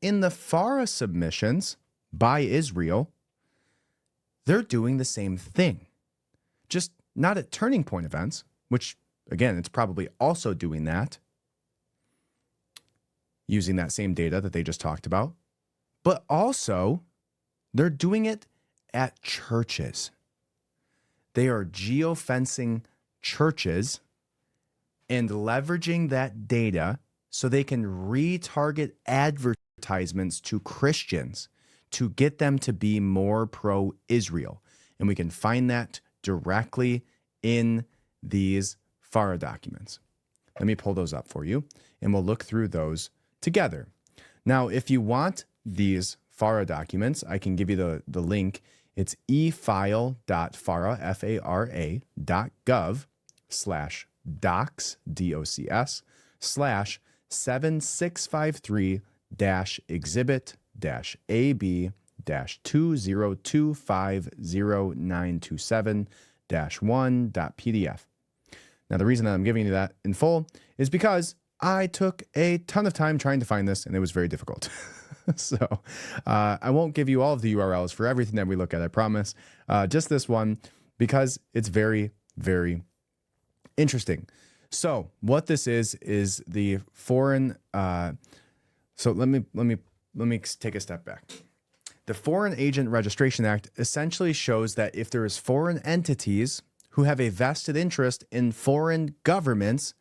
in the FARA submissions by Israel, they're doing the same thing, just not at turning point events, which, again, it's probably also doing that, using that same data that they just talked about, but also they're doing it at churches. They are geo-fencing churches and leveraging that data so they can retarget advertisements to Christians to get them to be more pro-Israel. And we can find that directly in these FARA documents. Let me pull those up for you, and we'll look through those together. Now, if you want these FARA documents, I can give you the link. It's efile.fara.gov/docs, D-O-C-S, /7653-exhibit-AB-2025097-1.pdf. Now, the reason that I'm giving you that in full is because I took a ton of time trying to find this, and it was very difficult. So I won't give you all of the URLs for everything that we look at, I promise. Just this one, because it's very, very interesting. So what this is the foreign. So let me take a step back. The Foreign Agent Registration Act essentially shows that if there is foreign entities who have a vested interest in foreign governments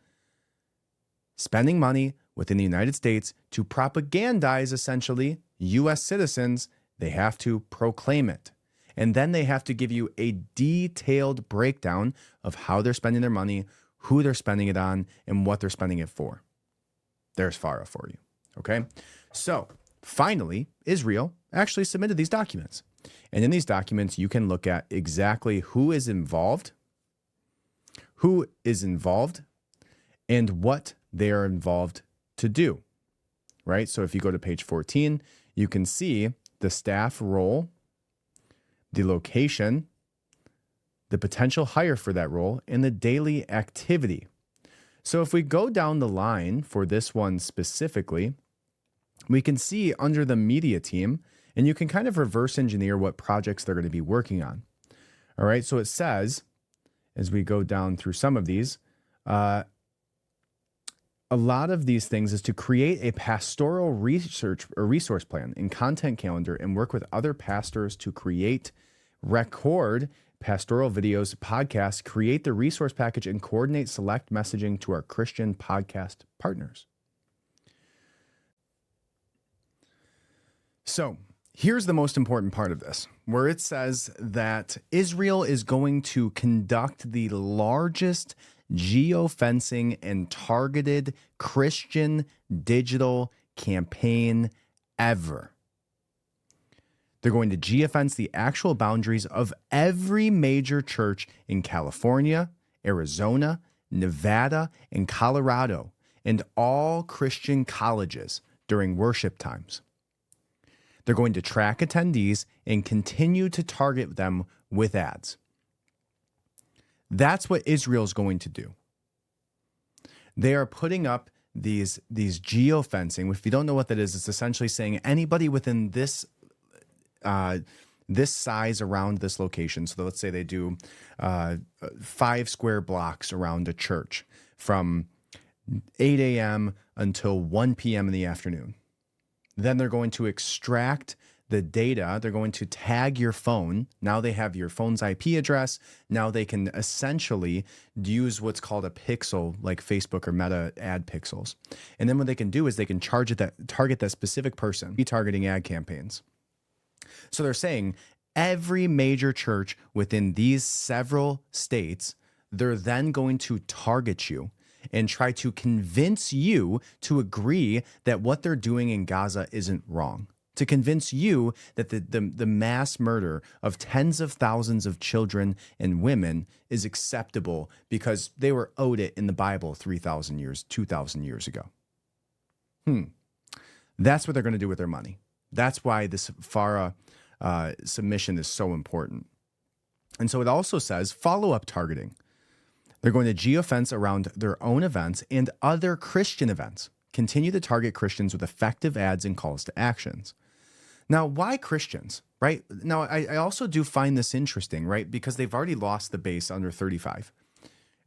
spending money within the United States to propagandize essentially U.S. citizens, they have to proclaim it. And then they have to give you a detailed breakdown of how they're spending their money, who they're spending it on, and what they're spending it for. There's FARA for you. Okay? So finally, Israel actually submitted these documents. And in these documents, you can look at exactly who is involved, and what they are involved to do, right? So if you go to page 14, you can see the staff role, the location, the potential hire for that role, and the daily activity. So if we go down the line for this one specifically, we can see under the media team, and you can kind of reverse engineer what projects they're going to be working on. All right, so it says, as we go down through some of these, a lot of these things is to create a pastoral research or resource plan and content calendar and work with other pastors to record pastoral videos, podcasts, create the resource package, and coordinate select messaging to our Christian podcast partners. So here's the most important part of this, where it says that Israel is going to conduct the largest geofencing and targeted Christian digital campaign ever. They're going to geofence the actual boundaries of every major church in California, Arizona, Nevada, and Colorado, and all Christian colleges during worship times. They're going to track attendees and continue to target them with ads. That's what Israel's going to do. They are putting up these geofencing. If you don't know what that is, it's essentially saying anybody within this size around this location. So let's say they do 5 square blocks around a church from 8 a.m. until 1 p.m. in the afternoon. Then they're going to extract the data. They're going to tag your phone. Now they have your phone's IP address. Now they can essentially use what's called a pixel, like Facebook or Meta ad pixels. And then what they can do is they can target that specific person, retargeting ad campaigns. So they're saying every major church within these several states, they're then going to target you and try to convince you to agree that what they're doing in Gaza isn't wrong, to convince you that the mass murder of tens of thousands of children and women is acceptable because they were owed it in the Bible 3,000 years, 2,000 years ago. That's what they're going to do with their money. That's why this FARA submission is so important. And so it also says follow-up targeting. They're going to geofence around their own events and other Christian events. continue to target Christians with effective ads and calls to actions. Now, why Christians, right? Now, I also do find this interesting, right? Because they've already lost the base under 35.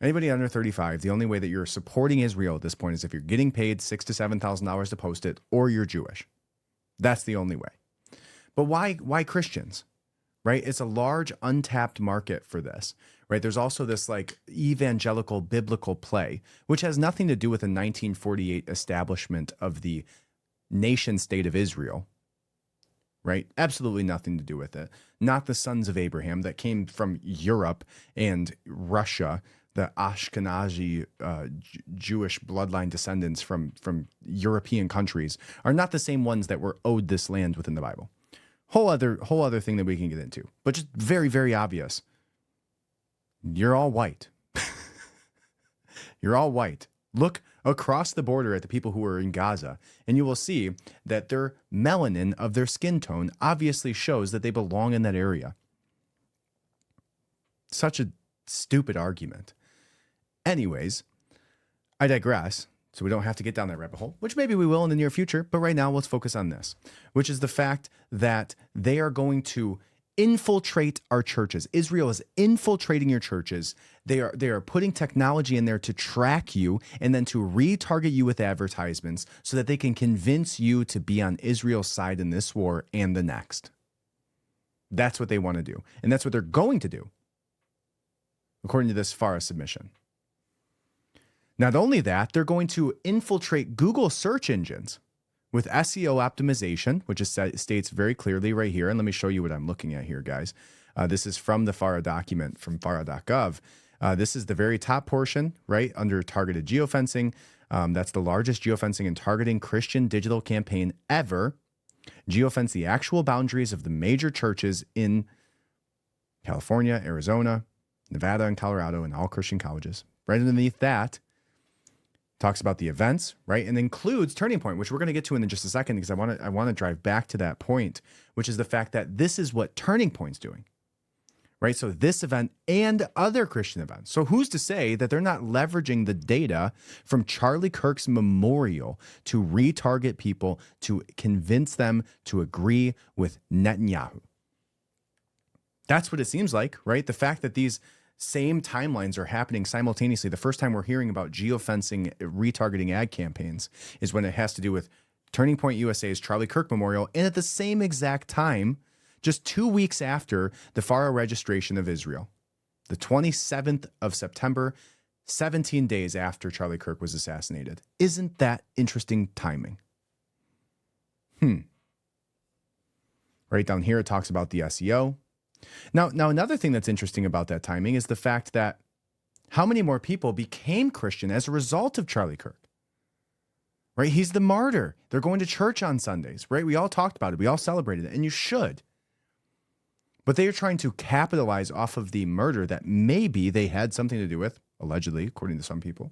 Anybody under 35, the only way that you're supporting Israel at this point is if you're getting paid $6,000 to $7,000 to post it, or you're Jewish. That's the only way. But why Christians, right? It's a large untapped market for this, right? There's also this like evangelical biblical play, which has nothing to do with the 1948 establishment of the nation state of Israel, right? Absolutely nothing to do with it. Not the sons of Abraham that came from Europe and Russia, the Ashkenazi Jewish bloodline descendants from European countries are not the same ones that were owed this land within the Bible. Whole other thing that we can get into, but just very, very obvious. You're all white. You're all white. Look across the border at the people who are in Gaza, and you will see that their melanin of their skin tone obviously shows that they belong in that area. Such a stupid argument. Anyways, I digress, so we don't have to get down that rabbit hole, which maybe we will in the near future, but right now let's focus on this, which is the fact that they are going to infiltrate our churches. Israel is infiltrating your churches. They are putting technology in there to track you and then to retarget you with advertisements so that they can convince you to be on Israel's side in this war and the next. That's what they want to do. And that's what they're going to do, according to this FARA submission. Not only that, they're going to infiltrate Google search engines with SEO optimization, which states very clearly right here. And let me show you what I'm looking at here, guys. This is from the FARA document from FARA.gov. This is the very top portion, right, under targeted geofencing. That's the largest geofencing and targeting Christian digital campaign ever. Geofence the actual boundaries of the major churches in California, Arizona, Nevada, and Colorado, and all Christian colleges. Right underneath that, talks about the events, right? And includes Turning Point, which we're going to get to in just a second because I want to drive back to that point, which is the fact that this is what Turning Point's doing, right? So this event and other Christian events. So who's to say that they're not leveraging the data from Charlie Kirk's memorial to retarget people, to convince them to agree with Netanyahu? That's what it seems like, right? The fact that these same timelines are happening simultaneously. The first time we're hearing about geofencing retargeting ad campaigns is when it has to do with Turning Point USA's Charlie Kirk Memorial. And at the same exact time, just 2 weeks after the FARA registration of Israel, the 27th of September, 17 days after Charlie Kirk was assassinated. Isn't that interesting timing? Right down here, it talks about the SEO. Now, another thing that's interesting about that timing is the fact that how many more people became Christian as a result of Charlie Kirk, right? He's the martyr. They're going to church on Sundays, right? We all talked about it. We all celebrated it, and you should. But they are trying to capitalize off of the murder that maybe they had something to do with, allegedly, according to some people.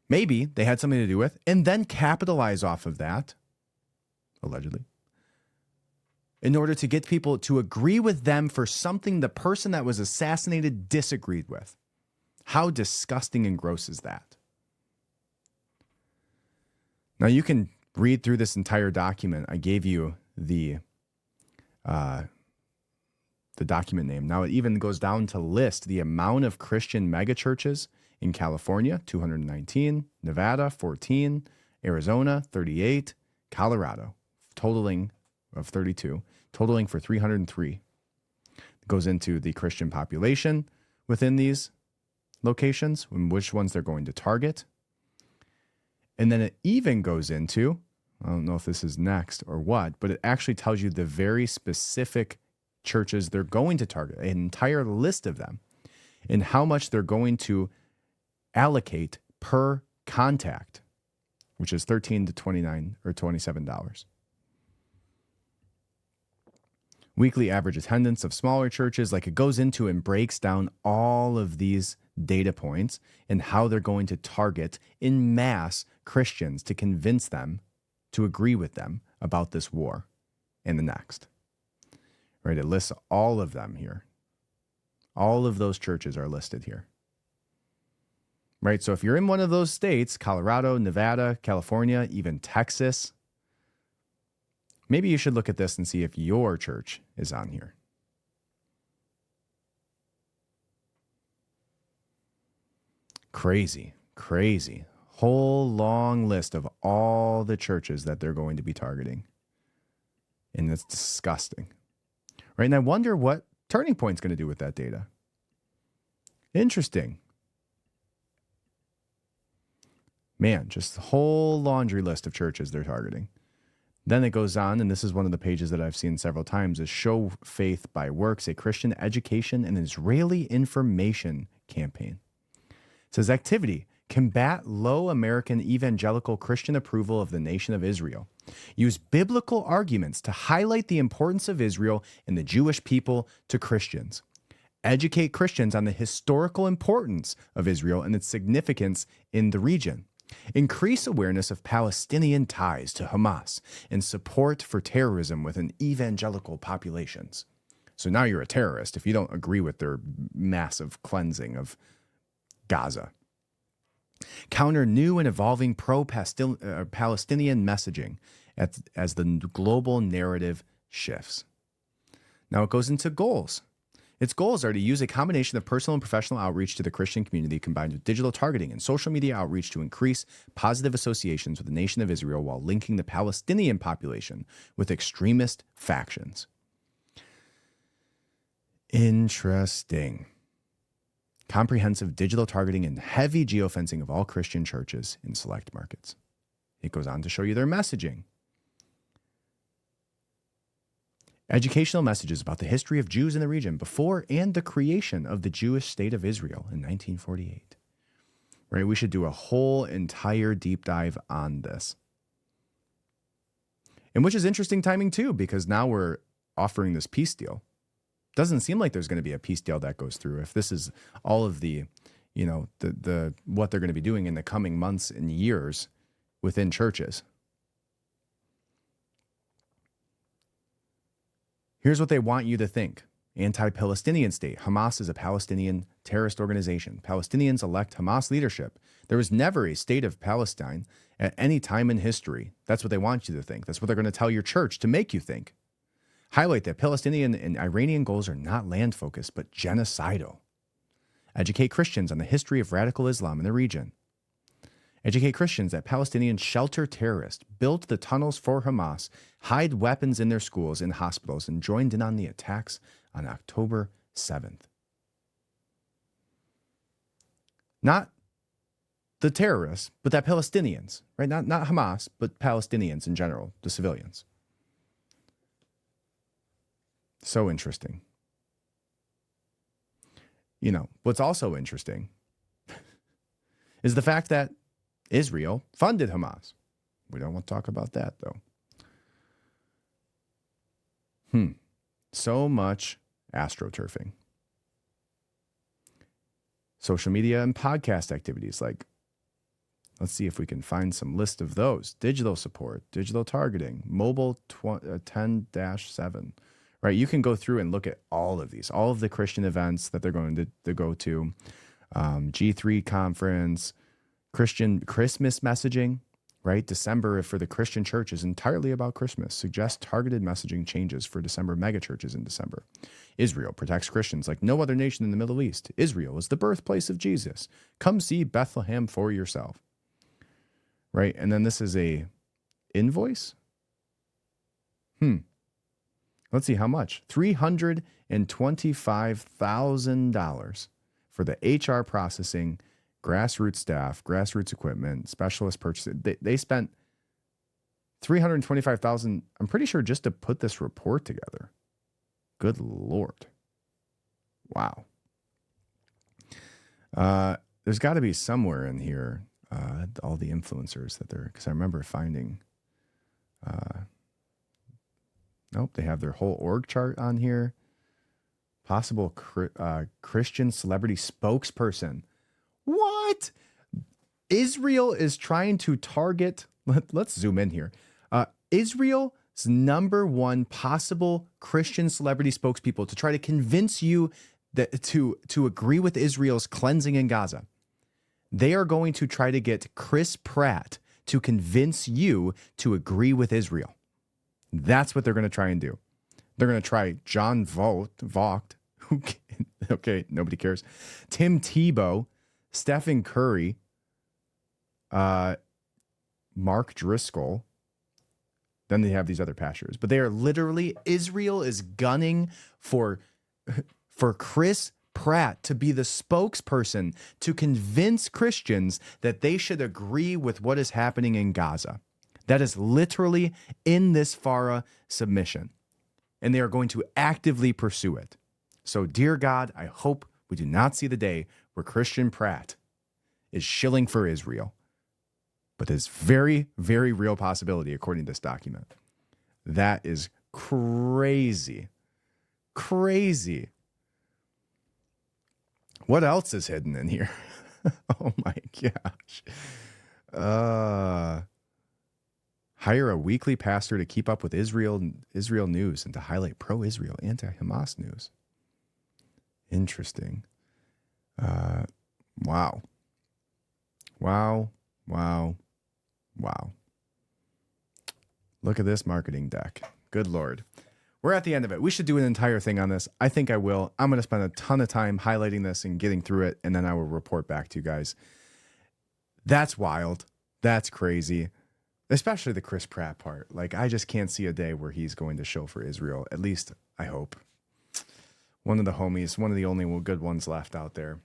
Maybe they had something to do with, and then capitalize off of that, allegedly, in order to get people to agree with them for something the person that was assassinated disagreed with. How disgusting and gross is that? Now, you can read through this entire document. I gave you the document name. Now, it even goes down to list the amount of Christian megachurches in California, 219, Nevada, 14, Arizona, 38, Colorado, totaling of 32, totaling for 303. It goes into the Christian population within these locations and which ones they're going to target. And then it even goes into, I don't know if this is next or what, but it actually tells you the very specific churches they're going to target, an entire list of them, and how much they're going to allocate per contact, which is $13 to $29 or $27. Weekly average attendance of smaller churches, like it goes into and breaks down all of these data points and how they're going to target in mass Christians to convince them to agree with them about this war and the next. Right? It lists all of them here. All of those churches are listed here. right? So if you're in one of those states, Colorado, Nevada, California, even Texas, maybe you should look at this and see if your church is on here. Crazy, crazy. Whole long list of all the churches that they're going to be targeting. And it's disgusting, right? And I wonder what Turning Point's going to do with that data. Interesting. Man, just the whole laundry list of churches they're targeting. Then it goes on, and this is one of the pages that I've seen several times, is Show Faith by Works, a Christian education and Israeli information campaign. It says activity, combat low American evangelical Christian approval of the nation of Israel. Use biblical arguments to highlight the importance of Israel and the Jewish people to Christians. Educate Christians on the historical importance of Israel and its significance in the region. Increase awareness of Palestinian ties to Hamas and support for terrorism within evangelical populations. So now you're a terrorist if you don't agree with their massive cleansing of Gaza. Counter new and evolving pro-Palestinian messaging as the global narrative shifts. Now it goes into goals. Its goals are to use a combination of personal and professional outreach to the Christian community combined with digital targeting and social media outreach to increase positive associations with the nation of Israel while linking the Palestinian population with extremist factions. Interesting. Comprehensive digital targeting and heavy geofencing of all Christian churches in select markets. It goes on to show you their messaging. Educational messages about the history of Jews in the region before and the creation of the Jewish state of Israel in 1948. Right? We should do a whole entire deep dive on this. And which is interesting timing too, because now we're offering this peace deal. Doesn't seem like there's going to be a peace deal that goes through if this is all of the, the what they're going to be doing in the coming months and years within churches. Here's what they want you to think. Anti-Palestinian state. Hamas is a Palestinian terrorist organization. Palestinians elect Hamas leadership. There was never a state of Palestine at any time in history. That's what they want you to think. That's what they're going to tell your church to make you think. Highlight that Palestinian and Iranian goals are not land-focused, but genocidal. Educate Christians on the history of radical Islam in the region. Educate Christians that Palestinians shelter terrorists, built the tunnels for Hamas, hide weapons in their schools and hospitals, and joined in on the attacks on October 7th. Not the terrorists, but that Palestinians, right? Not Hamas, but Palestinians in general, the civilians. So interesting. What's also interesting is the fact that Israel funded Hamas. We don't want to talk about that, though. So much astroturfing. Social media and podcast activities, let's see if we can find some list of those. Digital support, digital targeting, mobile 10-7. Right, you can go through and look at all of these, all of the Christian events that they're going to go to. G3 conference, Christian Christmas messaging, right? December for the Christian church is entirely about Christmas. Suggest targeted messaging changes for December megachurches in December. Israel protects Christians like no other nation in the Middle East. Israel is the birthplace of Jesus. Come see Bethlehem for yourself. Right, and then this is a invoice. Let's see how much. $325,000 for the HR processing, grassroots staff, grassroots equipment, specialist purchases. They spent $325,000, I'm pretty sure, just to put this report together. Good Lord. Wow. There's got to be somewhere in here all the influencers that they're, because I remember finding... Nope, they have their whole org chart on here. Possible Christian celebrity spokesperson. What? Israel is trying to target, let's zoom in here. Israel's number one possible Christian celebrity spokespeople to try to convince you that to agree with Israel's cleansing in Gaza. They are going to try to get Chris Pratt to convince you to agree with Israel. That's what they're going to try and do. They're going to try John Vogt, okay, nobody cares, Tim Tebow, Stephen Curry, Mark Driscoll. Then they have these other pastors. But they are literally, Israel is gunning for Chris Pratt to be the spokesperson to convince Christians that they should agree with what is happening in Gaza. That is literally in this FARA submission. And they are going to actively pursue it. So, dear God, I hope we do not see the day where Christian Pratt is shilling for Israel. But there's very, very real possibility, according to this document. That is crazy. Crazy. What else is hidden in here? Oh my gosh. Hire a weekly pastor to keep up with Israel news and to highlight pro-Israel, anti-Hamas news. Interesting. Wow. Look at this marketing deck. Good Lord. We're at the end of it. We should do an entire thing on this. I think I will. I'm going to spend a ton of time highlighting this and getting through it, and then I will report back to you guys. That's wild. That's crazy. Especially the Chris Pratt part. Like, I just can't see a day where he's going to show for Israel. At least, I hope. One of the homies, one of the only good ones left out there.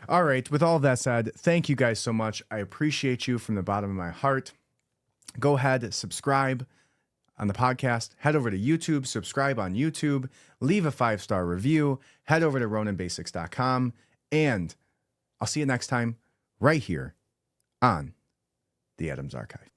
All right, with all of that said, thank you guys so much. I appreciate you from the bottom of my heart. Go ahead, subscribe on the podcast. Head over to YouTube, subscribe on YouTube, leave a 5-star review, head over to RoninBasics.com, and I'll see you next time right here on the Adams Archive.